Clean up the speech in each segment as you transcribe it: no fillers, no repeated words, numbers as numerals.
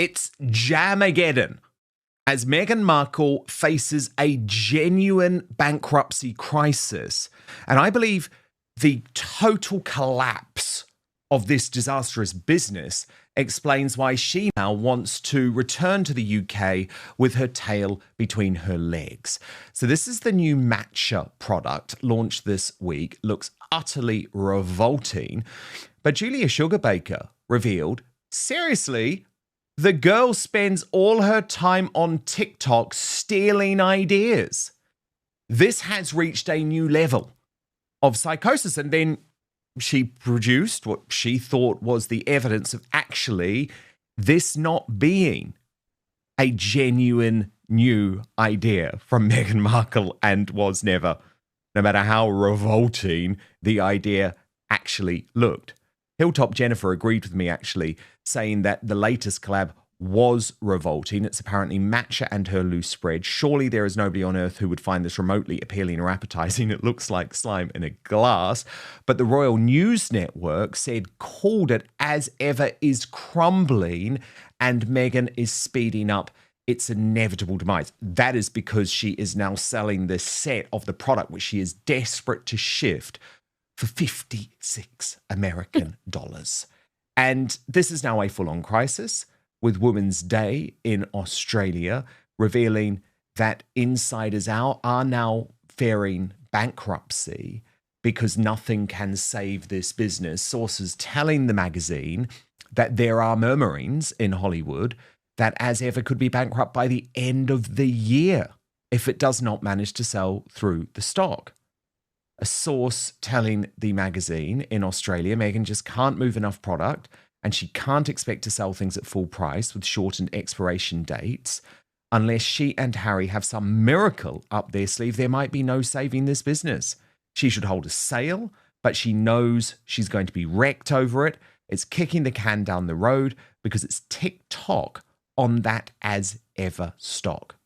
It's jamageddon as Meghan Markle faces a genuine bankruptcy crisis. And I believe the total collapse of this disastrous business explains why she now wants to return to the UK with her tail between her legs. So this is the new matcha product launched this week. Looks utterly revolting. But Julia Sugarbaker revealed, seriously, the girl spends all her time on TikTok stealing ideas. This has reached a new level of psychosis. And then she produced what she thought was the evidence of actually this not being a genuine new idea from Meghan Markle and was never, no matter how revolting the idea actually looked. Hilltop Jennifer agreed with me, actually, saying that the latest collab was revolting. It's apparently matcha and her loose spread. Surely there is nobody on earth who would find this remotely appealing or appetizing. It looks like slime in a glass. But the Royal News Network called it as ever is crumbling, and Meghan is speeding up its inevitable demise. That is because she is now selling the set of the product, which she is desperate to shift for 56 American dollars. And this is now a full-on crisis, with Women's Day in Australia revealing that insiders are now fearing bankruptcy because nothing can save this business. Sources telling the magazine that there are murmurings in Hollywood that As Ever could be bankrupt by the end of the year if it does not manage to sell through the stock. A source telling the magazine in Australia, Meghan just can't move enough product and she can't expect to sell things at full price with shortened expiration dates. Unless she and Harry have some miracle up their sleeve, there might be no saving this business. She should hold a sale, but she knows she's going to be wrecked over it. It's kicking the can down the road because it's TikTok on that As Ever stock.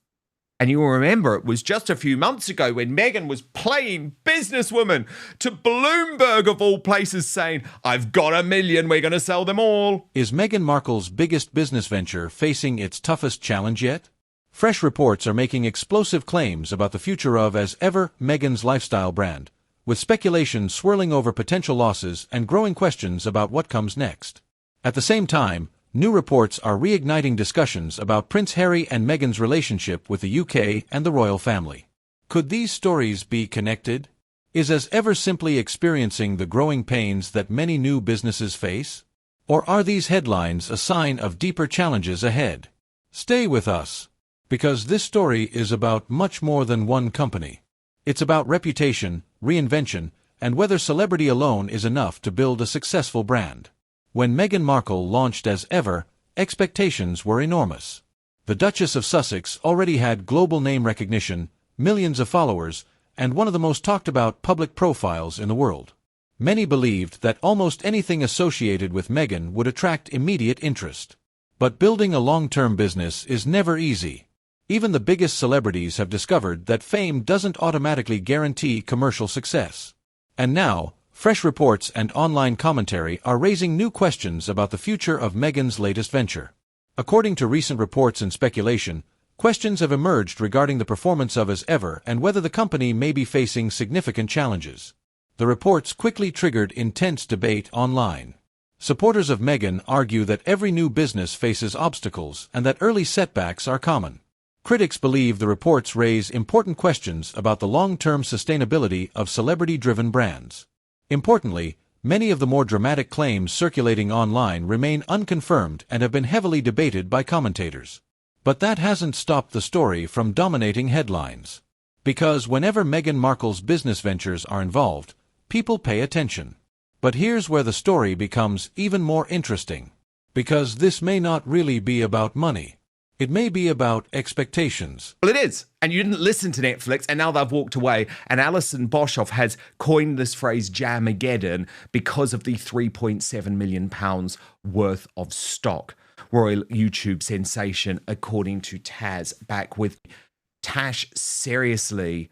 And you will remember it was just a few months ago when Meghan was playing businesswoman to Bloomberg, of all places, saying, I've got $1 million, we're going to sell them all. Is Meghan Markle's biggest business venture facing its toughest challenge yet? Fresh reports are making explosive claims about the future of As Ever, Meghan's lifestyle brand, with speculation swirling over potential losses and growing questions about what comes next. At the same time, new reports are reigniting discussions about Prince Harry and Meghan's relationship with the UK and the royal family. Could these stories be connected? Is As Ever simply experiencing the growing pains that many new businesses face? Or are these headlines a sign of deeper challenges ahead? Stay with us, because this story is about much more than one company. It's about reputation, reinvention, and whether celebrity alone is enough to build a successful brand. When Meghan Markle launched As Ever, expectations were enormous. The Duchess of Sussex already had global name recognition, millions of followers, and one of the most talked-about public profiles in the world. Many believed that almost anything associated with Meghan would attract immediate interest. But building a long-term business is never easy. Even the biggest celebrities have discovered that fame doesn't automatically guarantee commercial success. And now, fresh reports and online commentary are raising new questions about the future of Meghan's latest venture. According to recent reports and speculation, questions have emerged regarding the performance of As Ever and whether the company may be facing significant challenges. The reports quickly triggered intense debate online. Supporters of Meghan argue that every new business faces obstacles and that early setbacks are common. Critics believe the reports raise important questions about the long-term sustainability of celebrity-driven brands. Importantly, many of the more dramatic claims circulating online remain unconfirmed and have been heavily debated by commentators. But that hasn't stopped the story from dominating headlines. Because whenever Meghan Markle's business ventures are involved, people pay attention. But here's where the story becomes even more interesting. Because this may not really be about money. It may be about expectations. Well, it is. And you didn't listen to Netflix, and now they've walked away. And Alison Boshoff has coined this phrase jamageddon because of the £3.7 million worth of stock. Royal YouTube sensation, according to Taz, back with Tash. Seriously,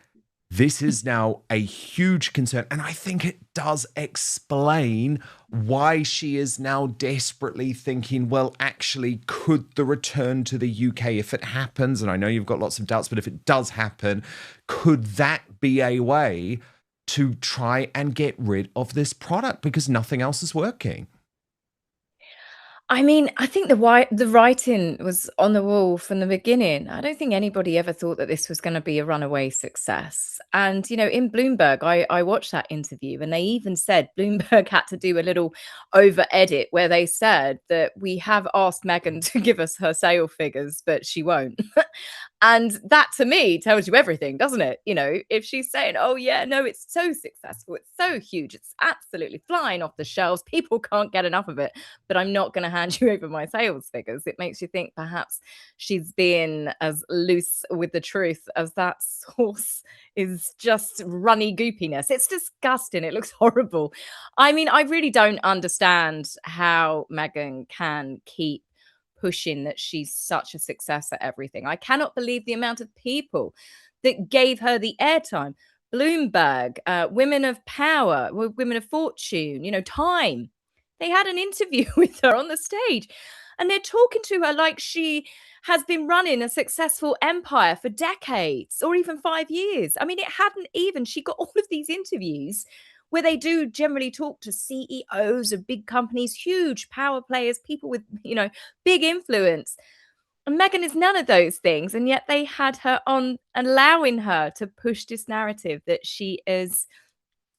This is now a huge concern. And I think it does explain why she is now desperately thinking, well, actually, could the return to the UK, if it happens, and I know you've got lots of doubts, but if it does happen, could that be a way to try and get rid of this product because nothing else is working? I mean, I think the writing was on the wall from the beginning. I don't think anybody ever thought that this was going to be a runaway success. And, in Bloomberg, I watched that interview and they even said Bloomberg had to do a little over edit where they said that we have asked Meghan to give us her sale figures, but she won't. And that to me tells you everything, doesn't it? If she's saying, oh, yeah, no, it's so successful, it's so huge, it's absolutely flying off the shelves, people can't get enough of it, but I'm not going to hand you over my sales figures. It makes you think perhaps she's being as loose with the truth as that source is just runny goopiness. It's disgusting. It looks horrible. I mean, I really don't understand how Meghan can keep pushing that she's such a success at everything. I cannot believe the amount of people that gave her the airtime. Bloomberg, women of power, women of fortune, Time. They had an interview with her on the stage and they're talking to her like she has been running a successful empire for decades or even 5 years. I mean, she got all of these interviews where they do generally talk to CEOs of big companies, huge power players, people with, big influence. And Meghan is none of those things. And yet they had her on, allowing her to push this narrative that she is,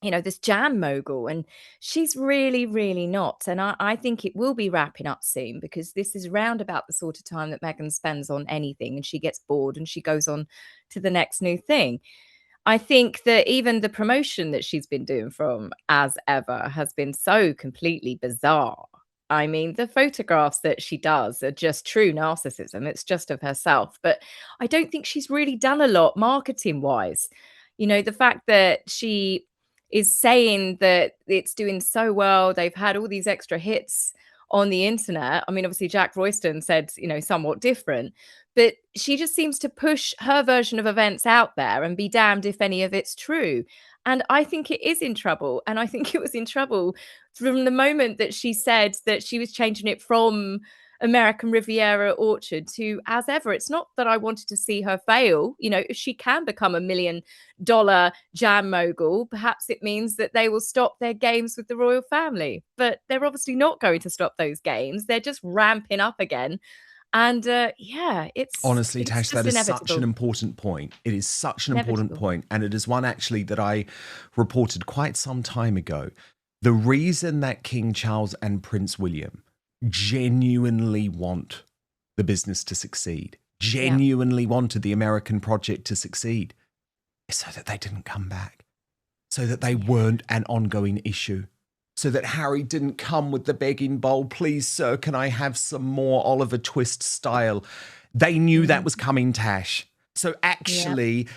this jam mogul. And she's really, really not. And I think it will be wrapping up soon because this is round about the sort of time that Meghan spends on anything and she gets bored and she goes on to the next new thing. I think that even the promotion that she's been doing from As Ever has been so completely bizarre. I mean, the photographs that she does are just true narcissism. It's just of herself. But I don't think she's really done a lot marketing wise. The fact that she is saying that it's doing so well, they've had all these extra hits on the internet. I mean, obviously, Jack Royston said, somewhat different, but she just seems to push her version of events out there and be damned if any of it's true. And I think it is in trouble. And I think it was in trouble from the moment that she said that she was changing it from American Riviera Orchard to As Ever. It's not that I wanted to see her fail. If she can become $1 million jam mogul, perhaps it means that they will stop their games with the royal family. But they're obviously not going to stop those games. They're just ramping up again. And it's honestly, it's Tash, just that is inevitable. such an important point. It is such an important point, and it is one actually that I reported quite some time ago. The reason that King Charles and Prince William genuinely want the business to succeed, genuinely wanted the American project to succeed, is so that they didn't come back, so that they weren't an ongoing issue. So that Harry didn't come with the begging bowl, please, sir, can I have some more Oliver Twist style? They knew that was coming, Tash. So actually,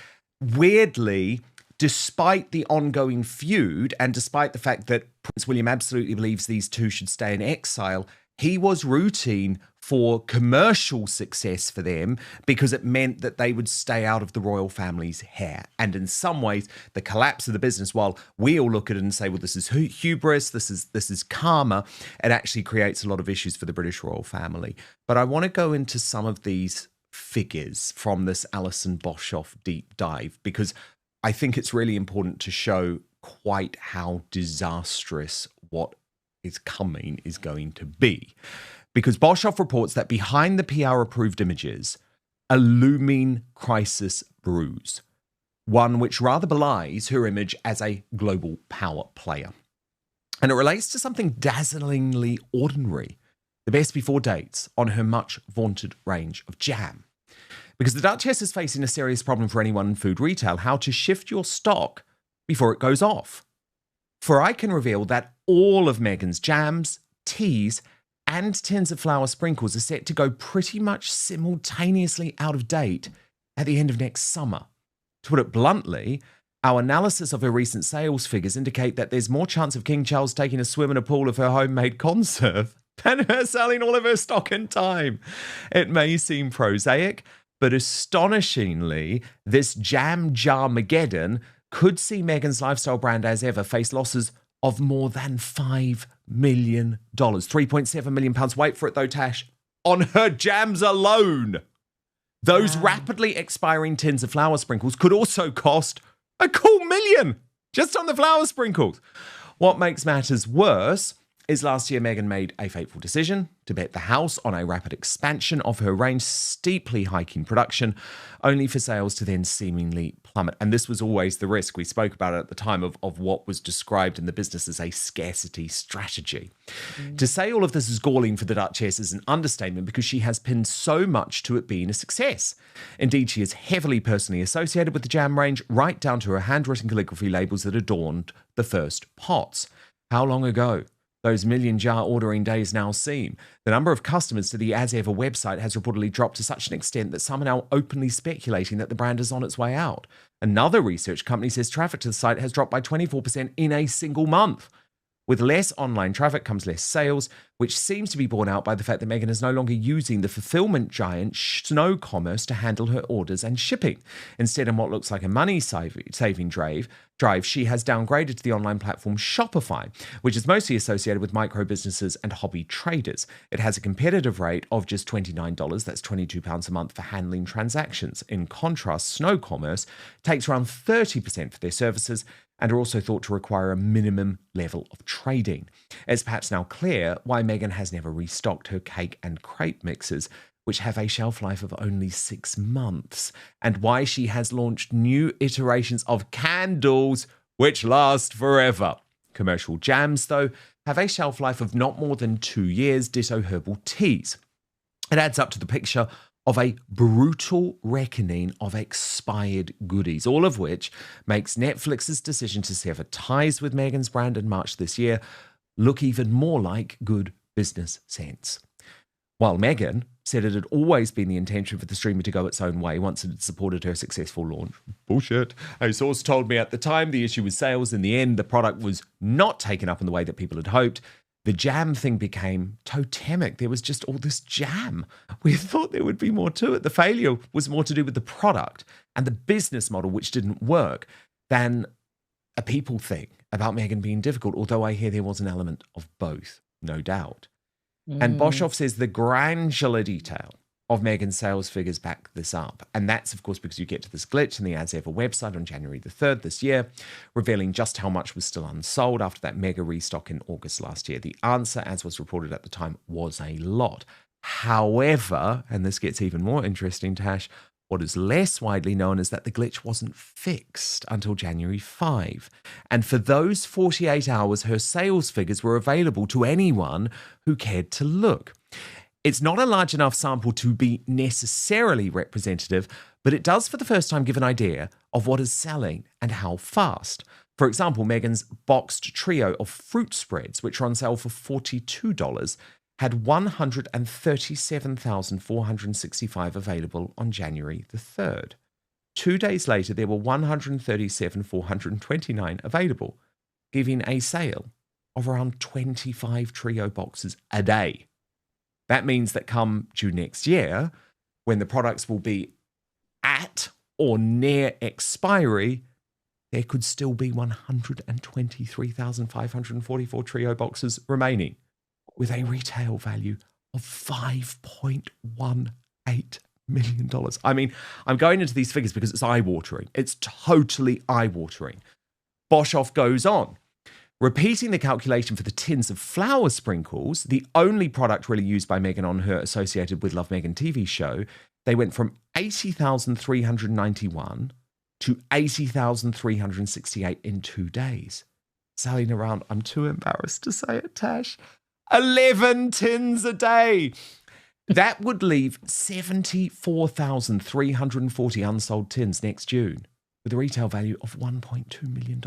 weirdly, despite the ongoing feud and despite the fact that Prince William absolutely believes these two should stay in exile, he was rooting for commercial success for them because it meant that they would stay out of the royal family's hair. And in some ways, the collapse of the business, while we all look at it and say, well, this is hubris, this is karma, it actually creates a lot of issues for the British royal family. But I want to go into some of these figures from this Alison Boshoff deep dive because I think it's really important to show quite how disastrous what is coming is going to be. Because Boshoff reports that behind the PR-approved images, a looming crisis brews, one which rather belies her image as a global power player. And it relates to something dazzlingly ordinary, the best before dates on her much vaunted range of jam. Because the Duchess is facing a serious problem for anyone in food retail, how to shift your stock before it goes off. For I can reveal that all of Meghan's jams, teas, and tins of flour sprinkles are set to go pretty much simultaneously out of date at the end of next summer. To put it bluntly, our analysis of her recent sales figures indicate that there's more chance of King Charles taking a swim in a pool of her homemade conserve than her selling all of her stock in time. It may seem prosaic, But astonishingly, this jamageddon could see Meghan's lifestyle brand as ever face losses of more than $5 million. £3.7 million. Wait for it though, Tash. On her jams alone. Those rapidly expiring tins of flour sprinkles could also cost a cool $1 million just on the flour sprinkles. What makes matters worse is last year Meghan made a fateful decision to bet the house on a rapid expansion of her range, steeply hiking production, only for sales to then seemingly plummet. And this was always the risk. We spoke about it at the time of what was described in the business as a scarcity strategy. To say all of this is galling for the Duchess is an understatement because she has pinned so much to it being a success. Indeed, she is heavily personally associated with the jam range, right down to her handwritten calligraphy labels that adorned the first pots. How long ago those million-jar ordering days now seem? The number of customers to the As Ever website has reportedly dropped to such an extent that some are now openly speculating that the brand is on its way out. Another research company says traffic to the site has dropped by 24% in a single month. With less online traffic comes less sales, which seems to be borne out by the fact that Meghan is no longer using the fulfillment giant Snow Commerce to handle her orders and shipping. Instead, in what looks like a money-saving drive, she has downgraded to the online platform Shopify, which is mostly associated with micro businesses and hobby traders. It has a competitive rate of just $29, that's £22 a month for handling transactions. In contrast, Snow Commerce takes around 30% for their services and are also thought to require a minimum level of trading. It's perhaps now clear why Meghan has never restocked her cake and crepe mixes, which have a shelf life of only 6 months, and why she has launched new iterations of candles which last forever. Commercial jams, though, have a shelf life of not more than 2 years, ditto herbal teas. It adds up to the picture of a brutal reckoning of expired goodies, all of which makes Netflix's decision to sever ties with Meghan's brand in March this year look even more like good business sense. While Meghan said it had always been the intention for the streamer to go its own way once it had supported her successful launch. Bullshit. A source told me at the time the issue was sales. In the end, the product was not taken up in the way that people had hoped. The jam thing became totemic. There was just all this jam. We thought there would be more to it. The failure was more to do with the product and the business model, which didn't work, than a people thing about Meghan being difficult, although I hear there was an element of both, no doubt. And Boshoff says the granular detail of Meghan's sales figures back this up. And that's, of course, because you get to this glitch in the As Ever website on January the 3rd this year, revealing just how much was still unsold after that mega restock in August last year. The answer, as was reported at the time, was a lot. However, and this gets even more interesting, Tash, what is less widely known is that the glitch wasn't fixed until January 5. And for those 48 hours, her sales figures were available to anyone who cared to look. It's not a large enough sample to be necessarily representative, but it does for the first time give an idea of what is selling and how fast. For example, Meghan's boxed trio of fruit spreads, which are on sale for $42, had 137,465 available on January the 3rd. 2 days later, there were 137,429 available, giving a sale of around 25 trio boxes a day. That means that come June next year, when the products will be at or near expiry, there could still be 123,544 trio boxes remaining, with a retail value of $5.18 million. I mean, I'm going into these figures because it's eye-watering. It's totally eye-watering. Boshoff goes on, repeating the calculation for the tins of flour sprinkles, the only product really used by Meghan on her associated with Love Meghan TV show. They went from 80,391 to 80,368 in 2 days. Selling around, I'm too embarrassed to say it, Tash, 11 tins a day. That would leave 74,340 unsold tins next June, with a retail value of $1.2 million.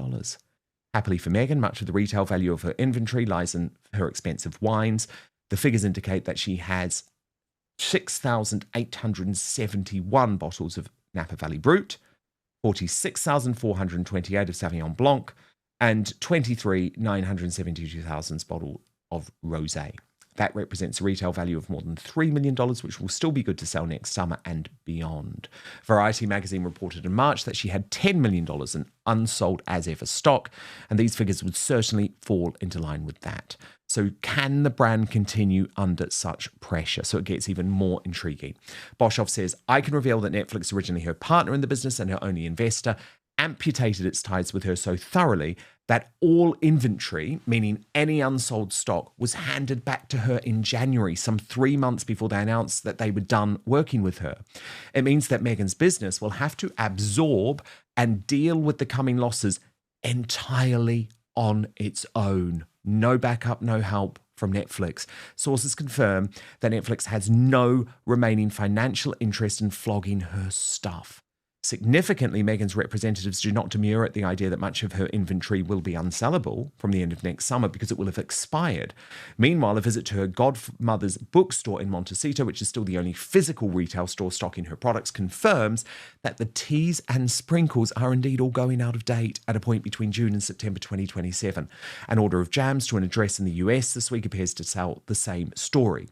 Happily for Meghan, much of the retail value of her inventory lies in her expensive wines. The figures indicate that she has 6,871 bottles of Napa Valley Brut, 46,428 of Sauvignon Blanc, and 23,972 bottles of rosé. That represents a retail value of more than $3 million, which will still be good to sell next summer and beyond. Variety magazine reported in March that she had $10 million in unsold as ever stock, and these figures would certainly fall into line with that. So can the brand continue under such pressure? So it gets even more intriguing. Boshoff says, I can reveal that Netflix, originally her partner in the business and her only investor, amputated its ties with her so thoroughly that all inventory, meaning any unsold stock, was handed back to her in January, some 3 months before they announced that they were done working with her. It means that Meghan's business will have to absorb and deal with the coming losses entirely on its own. No backup, no help from Netflix. Sources confirm that Netflix has no remaining financial interest in flogging her stuff. Significantly, Meghan's representatives do not demur at the idea that much of her inventory will be unsellable from the end of next summer because it will have expired. Meanwhile, a visit to her godmother's bookstore in Montecito, which is still the only physical retail store stocking her products, confirms that the teas and sprinkles are indeed all going out of date at a point between June and September 2027. An order of jams to an address in the US this week appears to tell the same story.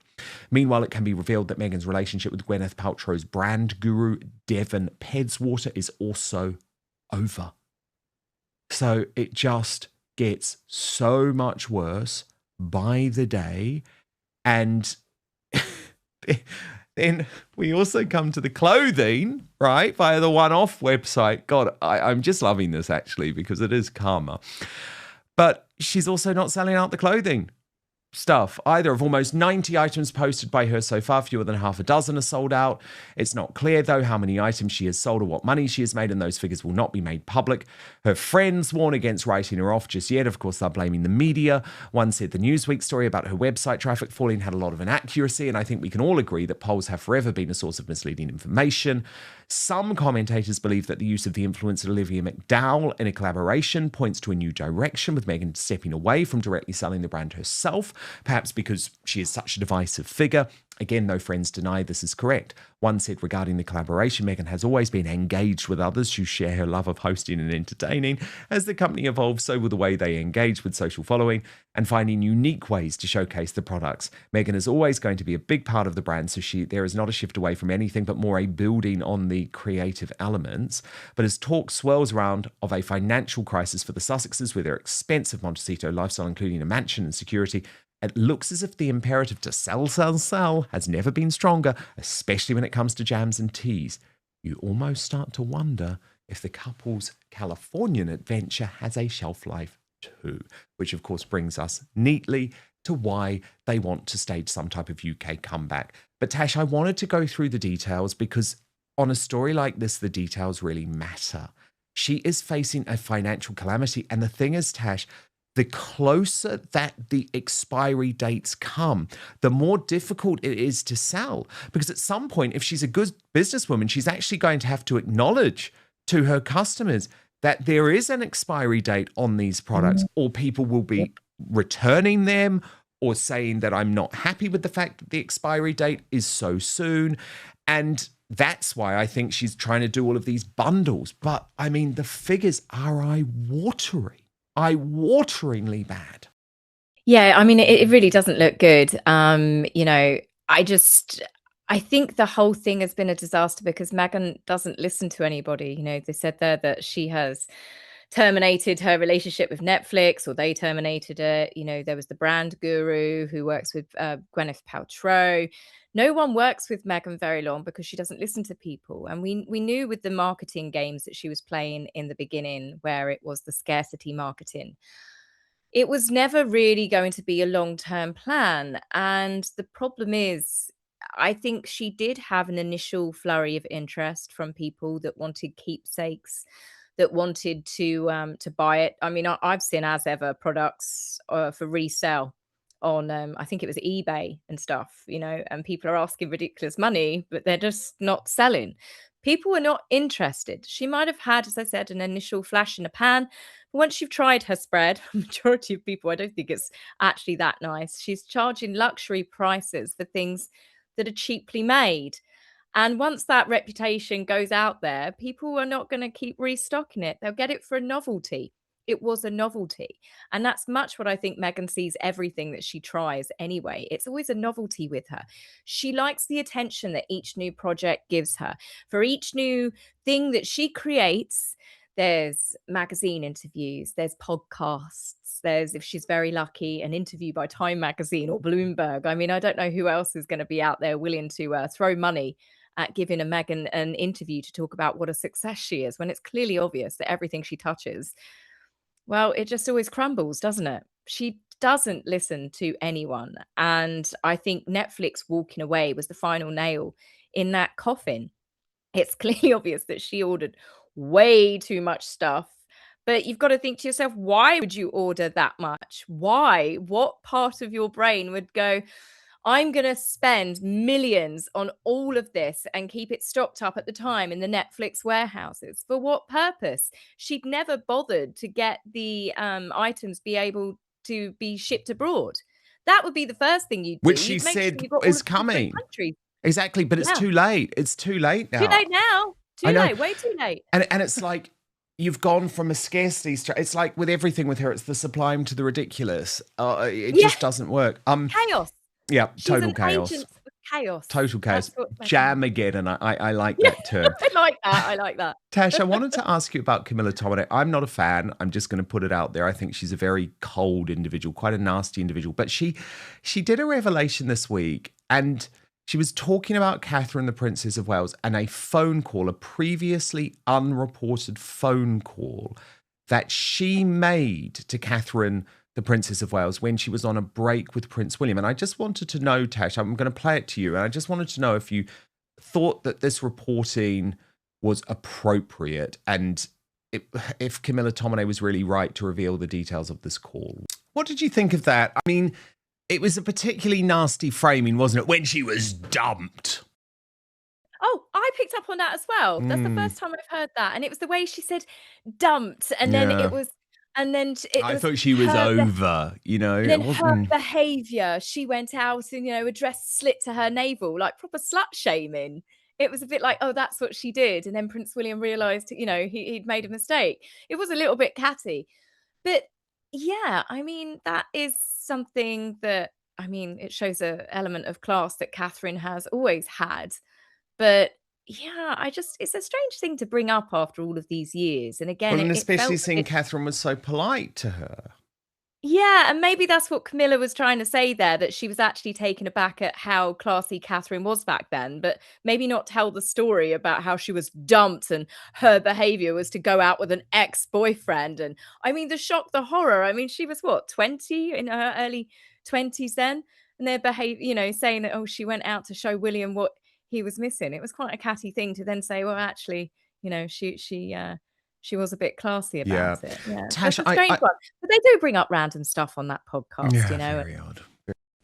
Meanwhile, it can be revealed that Meghan's relationship with Gwyneth Paltrow's brand guru, Devon Pedswater, is also over. So it just gets so much worse by the day. And then we also come to the clothing, right, via the one-off website. God, I'm just loving this, actually, because it is karma. But she's also not selling out the clothing stuff either. Of almost 90 items posted by her so far, fewer than half a dozen are sold out. It's not clear, though, how many items she has sold or what money she has made, and those figures will not be made public. Her friends warn against writing her off just yet. Of course, they're blaming the media. One said the Newsweek story about her website traffic falling had a lot of inaccuracy, and I think we can all agree that polls have forever been a source of misleading information. Some commentators believe that the use of the influencer Olivia McDowell in a collaboration points to a new direction, with Meghan stepping away from directly selling the brand herself, perhaps because she is such a divisive figure. Again, no friends deny this is correct. One said regarding the collaboration, Meghan has always been engaged with others who share her love of hosting and entertaining. As the company evolves, so will the way they engage with social following and finding unique ways to showcase the products. Meghan is always going to be a big part of the brand, so there is not a shift away from anything, but more a building on the creative elements. But as talk swirls around of a financial crisis for the Sussexes with their expensive Montecito lifestyle, including a mansion and security, it looks as if the imperative to sell has never been stronger, especially when it comes to jams and teas. You almost start to wonder if the couple's Californian adventure has a shelf life too, which of course brings us neatly to why they want to stage some type of UK comeback. But Tash, I wanted to go through the details because on a story like this, the details really matter. She is facing a financial calamity. And the thing is, Tash, the closer that the expiry dates come, the more difficult it is to sell. Because at some point, if she's a good businesswoman, she's actually going to have to acknowledge to her customers that there is an expiry date on these products, or people will be returning them or saying that I'm not happy with the fact that the expiry date is so soon. And that's why I think she's trying to do all of these bundles. But I mean, the figures are eye-wateringly bad. Yeah, I mean, it really doesn't look good. I think the whole thing has been a disaster because Meghan doesn't listen to anybody. They said there that she has terminated her relationship with Netflix, or they terminated it. There was the brand guru who works with Gwyneth Paltrow. No one works with Meghan very long because she doesn't listen to people. And we knew with the marketing games that she was playing in the beginning, where it was the scarcity marketing, it was never really going to be a long-term plan. And the problem is, I think she did have an initial flurry of interest from people that wanted keepsakes, that wanted to buy it. I mean, I've seen as ever products for resale on I think it was eBay and stuff, and people are asking ridiculous money, but they're just not selling. People are not interested. She might have had, as I said, an initial flash in a pan. But once you've tried her spread, majority of people, I don't think it's actually that nice. She's charging luxury prices for things that are cheaply made. And once that reputation goes out there, people are not going to keep restocking it. They'll get it for a novelty. it was a novelty. And that's much what I think Meghan sees everything that she tries anyway. It's always a novelty with her. She likes the attention that each new project gives her. For each new thing that she creates, there's magazine interviews, there's podcasts, there's, if she's very lucky, an interview by Time magazine or Bloomberg. I mean, I don't know who else is going to be out there willing to throw money at giving a Meghan an interview to talk about what a success she is, when it's clearly obvious that everything she touches, well, it just always crumbles, doesn't it? She doesn't listen to anyone. And I think Netflix walking away was the final nail in that coffin. It's clearly obvious that she ordered way too much stuff. But you've got to think to yourself, why would you order that much? Why? What part of your brain would go, I'm going to spend millions on all of this and keep it stocked up at the time in the Netflix warehouses? For what purpose? She'd never bothered to get the items be able to be shipped abroad. That would be the first thing you'd do. Which she said is coming. Exactly, but it's too late. It's too late now. Too late now. Too late. Way too late. And it's like, you've gone from a scarcity it's like with everything with her, it's the sublime to the ridiculous. It just doesn't work. Chaos. Yeah, She's total an chaos. agent of chaos. Total chaos. Jamageddon. I like that term. I like that. Tash, I wanted to ask you about Camilla Tominay. I'm not a fan. I'm just going to put it out there. I think she's a very cold individual, quite a nasty individual. But she did a revelation this week, and she was talking about Catherine, the Princess of Wales, and a phone call, a previously unreported phone call that she made to Catherine, the Princess of Wales, when she was on a break with Prince William. And I just wanted to know, Tash, I'm going to play it to you, and I just wanted to know if you thought that this reporting was appropriate and if Camilla Tominay was really right to reveal the details of this call. What did you think of that? I mean, it was a particularly nasty framing, wasn't it, when she was dumped? Oh, I picked up on that as well. That's the first time I've heard that. And it was the way she said dumped. And then it was, and then I thought she was over, you know. And then her behaviour, she went out and, you know, a dress slit to her navel, like proper slut shaming. It was a bit like, oh, that's what she did. And then Prince William realised, you know, he'd made a mistake. It was a little bit catty. But yeah, I mean, that is something that, I mean, it shows an element of class that Catherine has always had. But yeah, it's a strange thing to bring up after all of these years. And again, and especially seeing Catherine was so polite to her. Yeah, and maybe that's what Camilla was trying to say there, that she was actually taken aback at how classy Catherine was back then, but maybe not tell the story about how she was dumped and her behaviour was to go out with an ex-boyfriend. And I mean, the shock, the horror. I mean, she was what, 20, in her early 20s then? And their behaviour, you know, saying that, oh, she went out to show William what he was missing. It was quite a catty thing to then say, well, actually, you know, she was a bit classy about it. Yeah, Tash, it's a strange one. But they do bring up random stuff on that podcast, yeah, you know. Very odd.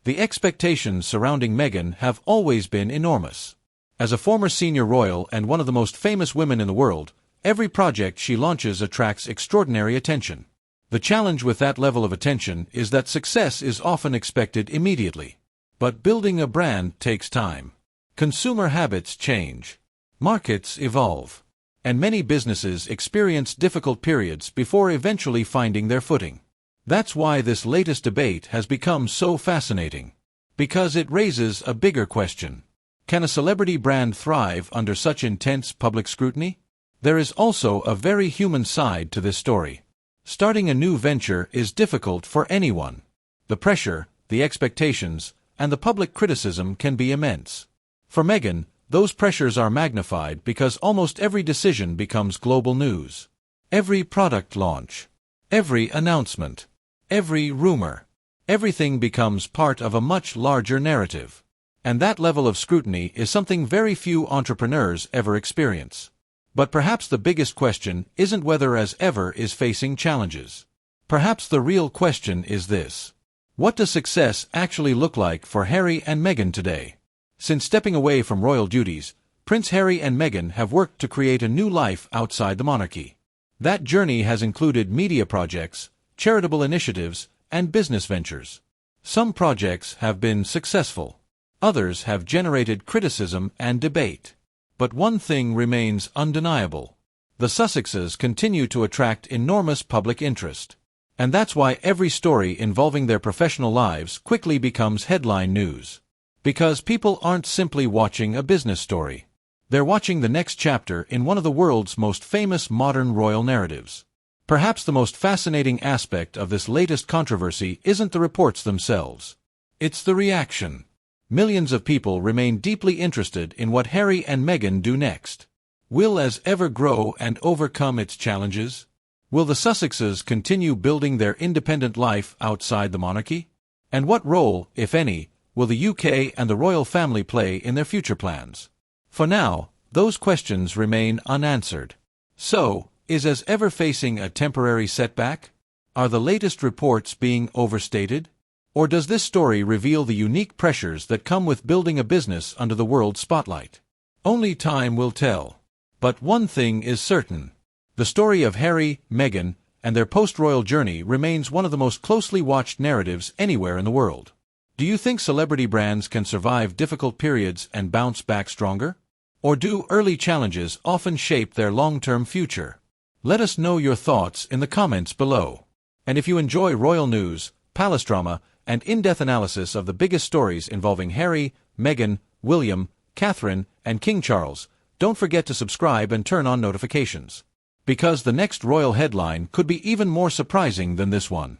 The expectations surrounding Meghan have always been enormous. As a former senior royal and one of the most famous women in the world, every project she launches attracts extraordinary attention. The challenge with that level of attention is that success is often expected immediately. But building a brand takes time. Consumer habits change. Markets evolve. And many businesses experience difficult periods before eventually finding their footing. That's why this latest debate has become so fascinating. Because it raises a bigger question. Can a celebrity brand thrive under such intense public scrutiny? There is also a very human side to this story. Starting a new venture is difficult for anyone. The pressure, the expectations, and the public criticism can be immense. For Meghan, those pressures are magnified because almost every decision becomes global news. Every product launch, every announcement, every rumor, everything becomes part of a much larger narrative. And that level of scrutiny is something very few entrepreneurs ever experience. But perhaps the biggest question isn't whether as ever is facing challenges. Perhaps the real question is this. What does success actually look like for Harry and Meghan today? Since stepping away from royal duties, Prince Harry and Meghan have worked to create a new life outside the monarchy. That journey has included media projects, charitable initiatives, and business ventures. Some projects have been successful. Others have generated criticism and debate. But one thing remains undeniable. The Sussexes continue to attract enormous public interest. And that's why every story involving their professional lives quickly becomes headline news. Because people aren't simply watching a business story. They're watching the next chapter in one of the world's most famous modern royal narratives. Perhaps the most fascinating aspect of this latest controversy isn't the reports themselves. It's the reaction. Millions of people remain deeply interested in what Harry and Meghan do next. Will as ever grow and overcome its challenges? Will the Sussexes continue building their independent life outside the monarchy? And what role, if any, will the UK and the royal family play in their future plans? For now, those questions remain unanswered. So, is as ever facing a temporary setback? Are the latest reports being overstated? Or does this story reveal the unique pressures that come with building a business under the world spotlight? Only time will tell. But one thing is certain. The story of Harry, Meghan, and their post-royal journey remains one of the most closely watched narratives anywhere in the world. Do you think celebrity brands can survive difficult periods and bounce back stronger? Or do early challenges often shape their long-term future? Let us know your thoughts in the comments below. And if you enjoy royal news, palace drama, and in-depth analysis of the biggest stories involving Harry, Meghan, William, Catherine, and King Charles, don't forget to subscribe and turn on notifications. Because the next royal headline could be even more surprising than this one.